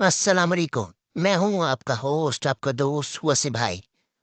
अस्सलाम वालेकुम। मैं हूँ आपका होस्ट, आपका दोस्त वसी भाई,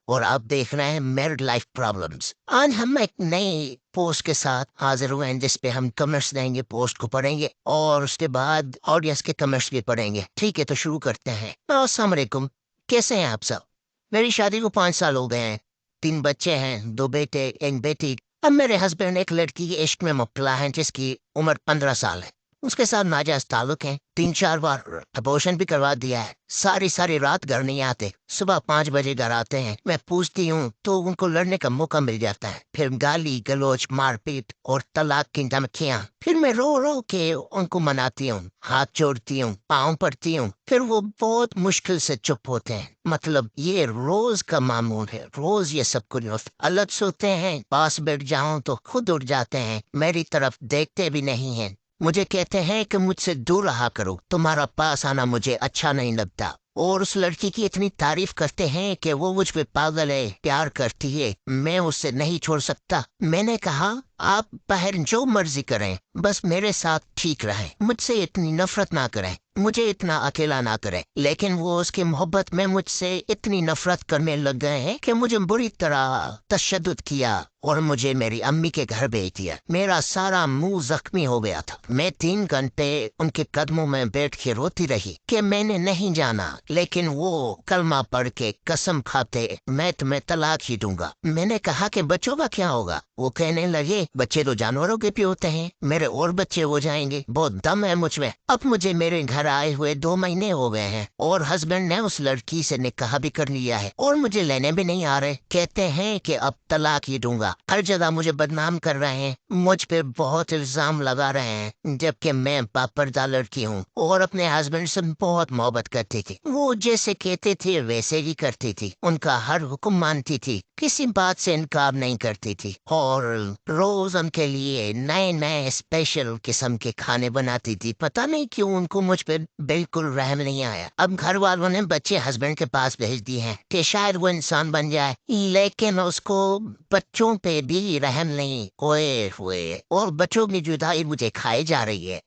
और आप देख रहे हैं मैरिड लाइफ प्रॉब्लम्स। आज हम एक नई पोस्ट के साथ हाजिर हुए हैं जिस पे हम कमेंट्स देंगे, पोस्ट को पढ़ेंगे और उसके बाद ऑडियंस के कमेंट्स भी पढ़ेंगे। ठीक है, तो शुरू करते हैं। अस्सलाम वालेकुम, कैसे हैं आप सब? मेरी शादी को 5 साल हो गए हैं। 3 बच्चे हैं, 2 बेटे, 1 बेटी। अब मेरे हस्बैंड एक लड़की के इश्क में मुब्तला हैं जिसकी उम्र 15 साल है। उसके साथ नाजायज ताल्लुक है। 3 4 बार अबॉर्शन भी करवा दिया है। सारी सारी रात घर नहीं आते, सुबह 5 बजे घर आते हैं। मैं पूछती हूँ तो उनको लड़ने का मौका मिल जाता है, फिर गाली गलौज, मारपीट और तलाक की धमकियाँ। फिर मैं रो रो के उनको मनाती हूँ, हाथ जोड़ती हूँ, पाँव पड़ती हूँ, फिर वो बहुत मुश्किल से चुप होते हैं। मतलब ये रोज का मामूल है, रोज ये सब कुछ। अलग सोते हैं, पास बैठ जाऊं तो खुद उठ जाते हैं, मेरी तरफ देखते भी नहीं हैं। मुझे कहते हैं कि मुझसे दूर रहा करो, तुम्हारा पास आना मुझे अच्छा नहीं लगता। और उस लड़की की इतनी तारीफ करते हैं कि वो मुझ पे पागल है, प्यार करती है, मैं उससे नहीं छोड़ सकता। मैंने कहा आप बाहर जो मर्जी करें, बस मेरे साथ ठीक रहें, मुझसे इतनी नफरत ना करें, मुझे इतना अकेला ना करें। लेकिन वो उसकी मोहब्बत में मुझसे इतनी नफरत करने लग गए हैं कि मुझे बुरी तरह तशद्दुद किया और मुझे मेरी अम्मी के घर भेज दिया। मेरा सारा मुंह जख्मी हो गया था। मैं 3 घंटे उनके कदमों में बैठ के रोती रही कि मैंने नहीं जाना, लेकिन वो कलमा पढ़ के कसम खाते मैं तुम्हें तलाक ही दूंगा। मैंने कहा कि बच्चों का क्या होगा? वो कहने लगे बच्चे तो जानवरों के भी होते हैं, मेरे और बच्चे हो जाएंगे, बहुत दम है मुझ में। अब मुझे मेरे घर आए हुए 2 महीने हो गए हैं और हस्बैंड ने उस लड़की से निकाह भी कर लिया है और मुझे लेने भी नहीं आ रहे। कहते हैं कि अब तलाक ही दूंगा। हर जगह मुझे बदनाम कर रहे हैं, मुझ पे बहुत इल्जाम लगा रहे हैं, जबकि मैं बापर्दा लड़की हूँ और अपने हस्बैंड से बहुत मोहब्बत करती थी। वो जैसे कहते थे वैसे ही करती थी, उनका हर हुक्म मानती थी, किसी बात से इनकार नहीं करती थी और रोज उनके लिए नए नए स्पेशल किस्म के खाने बनाती थी। पता नहीं क्यों उनको मुझ पे बिल्कुल रहम नहीं आया। अब घर वालों ने बच्चे हस्बैंड के पास भेज दिए हैं कि शायद वो इंसान बन जाए, लेकिन उसको बच्चों पे भी रहम नहीं। ओए हुए, और बच्चों की जुदाई मुझे खाई जा रही है।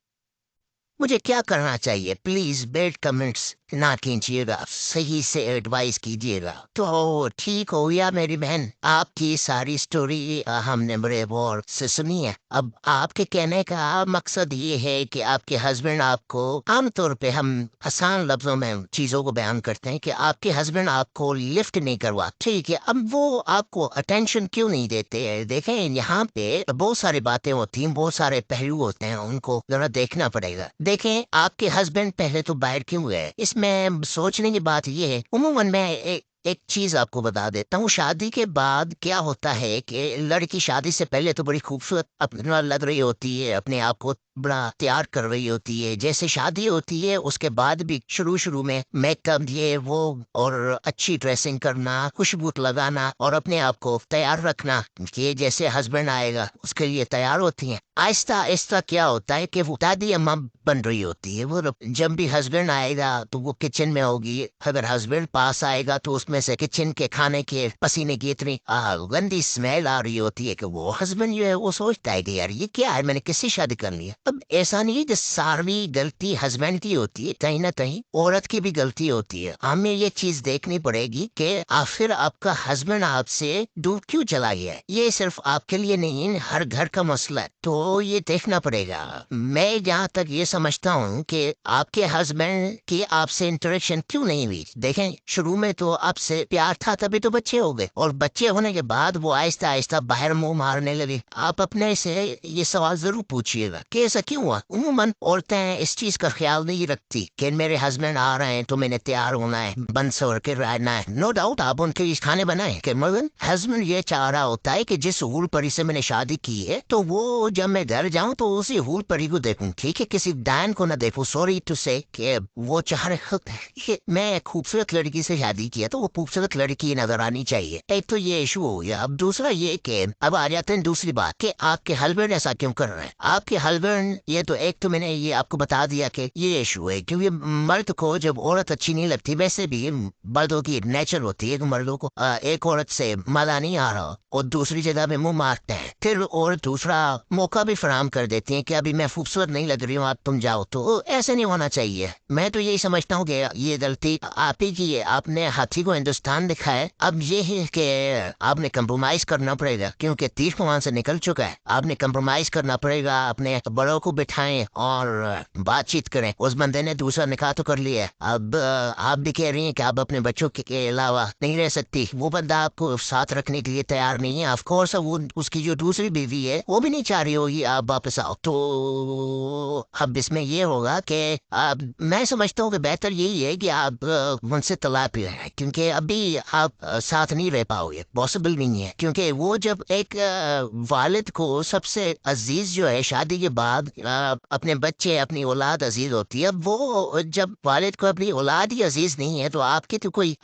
मुझे क्या करना चाहिए? प्लीज बेड कमेंट्स ना कीजिएगा, सही से एडवाइस कीजिएगा। तो ठीक हो गया मेरी बहन, आपकी सारी स्टोरी हमने बड़े गौर से सुनी है। अब आपके कहने का मकसद ये है कि आपके हस्बैंड आपको, आमतौर पे हम आसान लफ्जों में चीजों को बयान करते हैं कि आपके हस्बैंड आपको लिफ्ट नहीं करवा, ठीक है। अब वो आपको अटेंशन क्यों नहीं देते हैं? देखें, यहाँ पे बहुत सारी बातें होती हैं, बहुत सारे पहलू होते हैं, उनको जरा देखना पड़ेगा। देखें, आपके हस्बैंड पहले तो बाहर क्यों गए, इसमें सोचने की बात यह है। उमूमन मैं एक चीज आपको बता देता हूँ। शादी के बाद क्या होता है कि लड़की शादी से पहले तो बड़ी खूबसूरत अपना लग रही होती है, अपने आप को बड़ा तैयार कर रही होती है। जैसे शादी होती है उसके बाद भी शुरू शुरू में मेकअप ये वो और अच्छी ड्रेसिंग करना, खुशबू लगाना और अपने आप को तैयार रखना कि जैसे हस्बैंड आएगा उसके लिए तैयार होती हैं। आहिस्ता आहिस्ता क्या होता है कि वो दादी अम्मा बन रही होती है। वो जब भी हस्बैंड आएगा तो वो किचन में होगी, अगर हस्बैंड पास आएगा तो उसमें से किचन के खाने के पसीने की इतनी गंदी स्मेल आ रही होती है कि वो हस्बैंड जो है वो सोचता है कि यार ये क्या है, मैंने किससे शादी कर ली है। अब ऐसा नहीं है कि सारी गलती हस्बैंड की होती है, कहीं ना कहीं औरत की भी गलती होती है। हमें ये चीज देखनी पड़ेगी कि आखिर आपका हस्बैंड आपसे दूर क्यों चला गया है। ये सिर्फ आपके लिए नहीं, हर घर का मसला है, तो ये देखना पड़ेगा। मैं जहाँ तक ये समझता हूँ कि आपके हस्बैंड की आपसे इंटरेक्शन क्यों नहीं हुई। देखें, शुरू में तो आपसे प्यार था, तभी तो बच्चे हो गए, और बच्चे होने के बाद वो आहिस्ता आहिस्ता बाहर मुंह मारने लगे। आप अपने से ये सवाल जरूर पूछिएगा कि ऐसा क्यों हुआ। उमूमन औरतें इस चीज का ख्याल नहीं रखती कि मेरे हस्बैंड आ रहे हैं तो मैंने तैयार होना है, बन सवर के रहना है। नो डाउट आप उनके लिए खाने बनाए कि मगर हस्बैंड ये चाह रहा होता है कि जिस हूल परी से मैंने शादी की है तो वो जब मैं घर जाऊं तो उसी हूल परी को देखूं, ठीक है, किसी डायन को ना देखूं। सॉरी टू से कि वो चाह रहे कि मैं एक खूबसूरत लड़की से शादी किया तो वो खूबसूरत लड़की नजर आनी चाहिए। एक तो ये इशू हो गया। अब दूसरा ये कि अब आ जाते हैं दूसरी बात कि आपके हस्बैंड ऐसा क्यों कर रहे हैं। आपके हस्बैंड فرینڈ یہ تو ایک تو میں نے یہ آپ کو بتا دیا کہ یہ ایشو ہے، کیونکہ مرد کو جب عورت اچھی نہیں لگتی، ویسے بھی مردوں کی نیچر ہوتی ہے کہ مردوں کو ایک عورت سے مزہ نہیں آ رہا اور دوسری جگہ پہ منہ مارتے ہیں، پھر اور دوسرا موقع بھی فراہم کر دیتے ہیں کہ ابھی میں خوبصورت نہیں لگ رہی ہوں، آپ تم جاؤ، تو ایسے نہیں ہونا چاہیے۔ میں تو یہی سمجھتا ہوں کہ یہ غلطی آپ ہی کی ہے، آپ نے ہاتھی کو ہندوستان دکھایا، اب یہ ہے کہ آپ نے کمپرومائز کرنا پڑے گا، کیونکہ تیر وہاں سے نکل چکا ہے، آپ نے کمپرومائز کرنا پڑے گا، اپنے بڑوں کو بٹھائیں اور بات چیت کریں۔ اس بندے نے دوسرا نکاح تو کر لیا ہے، اب آپ بھی کہہ رہی ہیں کہ آپ اپنے بچوں کے علاوہ نہیں رہ سکتی، وہ بندہ آپ کو ساتھ رکھنے کے لیے تیار نہیں ہے، آف کورس وہ اس کی جو دوسری بیوی ہے وہ بھی نہیں چاہ رہی ہوگی آپ واپس آؤ، تو اب اس میں یہ ہوگا کہ میں سمجھتا ہوں کہ بہتر یہی ہے کہ آپ ان سے طلاق لے لیں، کیونکہ ابھی آپ ساتھ نہیں رہ پاؤ گے، پاسبل نہیں ہے، کیونکہ وہ جب ایک والد کو سب سے عزیز جو ہے شادی کے بعد اپنے بچے اپنی اولاد عزیز ہوتی ہے، وہ جب والد کو اپنی اولاد ہی عزیز نہیں ہے تو آپ کی تو کوئی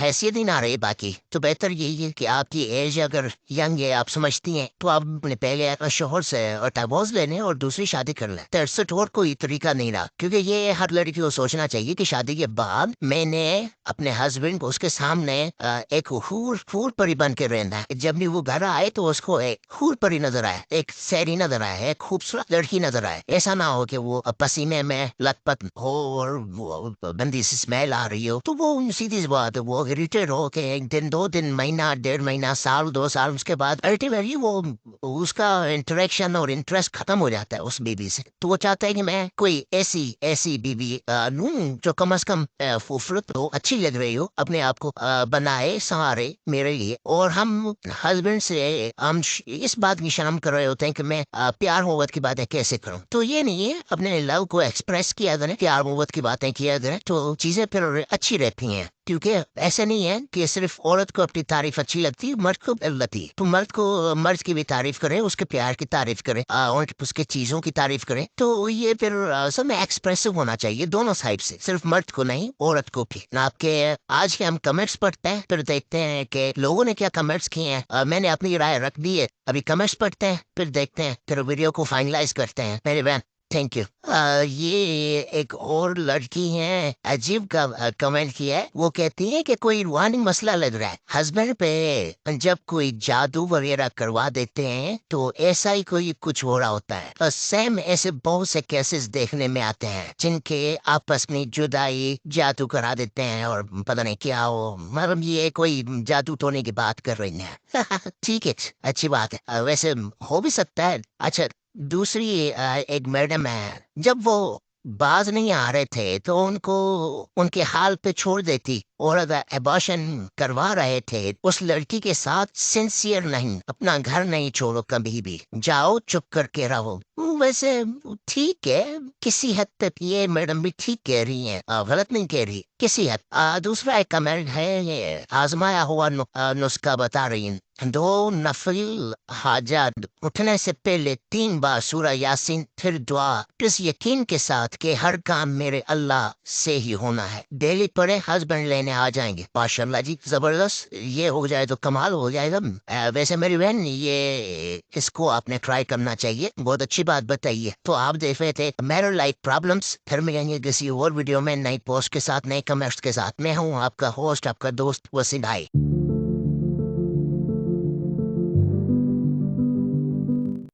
حیثیت ہی نہ رہی باقی، تو بہتر یہی ہے کہ آپ کی ایج اگر ینگ ہے، آپ سمجھتی ہیں، تو آپ اپنے پہلے شوہر سے اور ڈائیورس لے لیں اور دوسری شادی کر لیں، ترسٹ اور کوئی طریقہ نہیں رہا، کیونکہ یہ ہر لڑکی کو سوچنا چاہیے کہ شادی کے بعد میں نے اپنے ہسبینڈ کو اس کے سامنے ایک حور پری بن کے رہنا ہے، جب بھی وہ گھر آئے تو اس کو ایک حور پری نظر آئے، ایک سیری نظر آئے، ایک خوبصورت لڑکی نظر آئے، ایسا نہ ہو کہ وہ پسینے میں لت پت ہو اور گندی سی اسمیل آ رہی ہو، تو وہ سیدھی سی بات ہے، وہ اریٹیڈ ہو کہ ایک دن دو دن مہینہ ڈیڑھ مہینہ سال دو سال اس کے بعد الٹیمیٹلی وہ اس کا انٹریکشن اور انٹرسٹ ختم ہو جاتا ہے اس بیوی سے، تو وہ چاہتا ہے کہ میں کوئی ایسی بیوی لوں جو کم از کم خوبصورت ہو، اچھی لگ رہی ہو، اپنے آپ کو بنائے سنوارے میرے لیے، اور ہم ہسبینڈ سے ہم اس بات کی شرم کر رہے ہوتے ہیں کہ میں پیار محبت کی باتیں کیسے کروں، تو یہ نہیں ہے، اپنے لو کو ایکسپریس کیا کریں، پیار محبت کی باتیں کیا کریں، تو چیزیں پھر اچھی رہتی ہیں، کیونکہ ایسا نہیں ہے کہ صرف عورت کو اپنی تعریف اچھی لگتی ہے، مرد کو لگتی، تو مرد کو مرد کی بھی تعریف کریں، اس کے پیار کی تعریف کریں اور اس کے چیزوں کی تعریف کریں، تو یہ پھر سب میں ایکسپریسو ہونا چاہیے دونوں سائڈ سے، صرف مرد کو نہیں عورت کو بھی، نہ آپ کے آج کے ہم کمنٹس پڑھتے ہیں پھر دیکھتے ہیں کہ لوگوں نے کیا کمنٹس کیے ہیں، میں نے اپنی رائے رکھ دی ہے، ابھی کمنٹس پڑھتے ہیں پھر دیکھتے ہیں، پھر ویڈیو کو فائنلائز کرتے ہیں میرے بہن، تھینک یو۔ یہ ایک اور لڑکی ہے عجیب کا کمنٹ کیا ہے، وہ کہتی ہے کہ کوئی روحانی مسئلہ لگ رہا ہے ہسبینڈ پہ، جب کوئی جادو وغیرہ کروا دیتے ہیں تو ایسا ہی کوئی کچھ ہو رہا ہوتا ہے، سیم ایسے بہت سے کیسز دیکھنے میں آتے ہیں جن کے آپس میں جدائی جادو کرا دیتے ہیں اور پتہ نہیں کیا ہو، مطلب یہ کوئی جادو ٹونے کی بات کر رہی ہیں ٹھیک ہے، اچھی بات ہے، ویسے ہو بھی سکتا ہے، اچھا دوسری ایک میڈم ہے، جب وہ باز نہیں آ رہے تھے تو ان کو ان کے حال پہ چھوڑ دیتی، اور اگر ایبارشن کروا رہے تھے اس لڑکی کے ساتھ سنسیئر نہیں، اپنا گھر نہیں چھوڑو کبھی بھی، جاؤ چپ کر کے رہو، ویسے ٹھیک ہے کسی حد تک، یہ میڈم بھی ٹھیک کہہ رہی ہیں، غلط نہیں کہہ رہی کسی حد۔ دوسرا ایک کمنٹ ہے، یہ آزمایا ہوا نسخہ بتا رہی ہیں، دو نفل حاجات اٹھنے سے پہلے 3 بار سورہ یاسین پھر دعا، اس یقین کے ساتھ کہ ہر کام میرے اللہ سے ہی ہونا ہے، ڈیلی پڑھے ہسبینڈ لینے آ جائیں گے، ماشاء اللہ جی زبردست، یہ ہو جائے تو کمال ہو جائے گا۔ ویسے میری بہن یہ اس کو آپ نے ٹرائی کرنا چاہیے، بہت اچھی بات بتائیے، تو آپ دیکھ رہے تھے میرل لائف پرابلمس، پھر ملیں گے کسی اور ویڈیو میں نئی پوسٹ کے ساتھ، نئے کمنٹس کے ساتھ، میں ہوں آپ کا ہوسٹ آپ کا دوست وسیم بھائی۔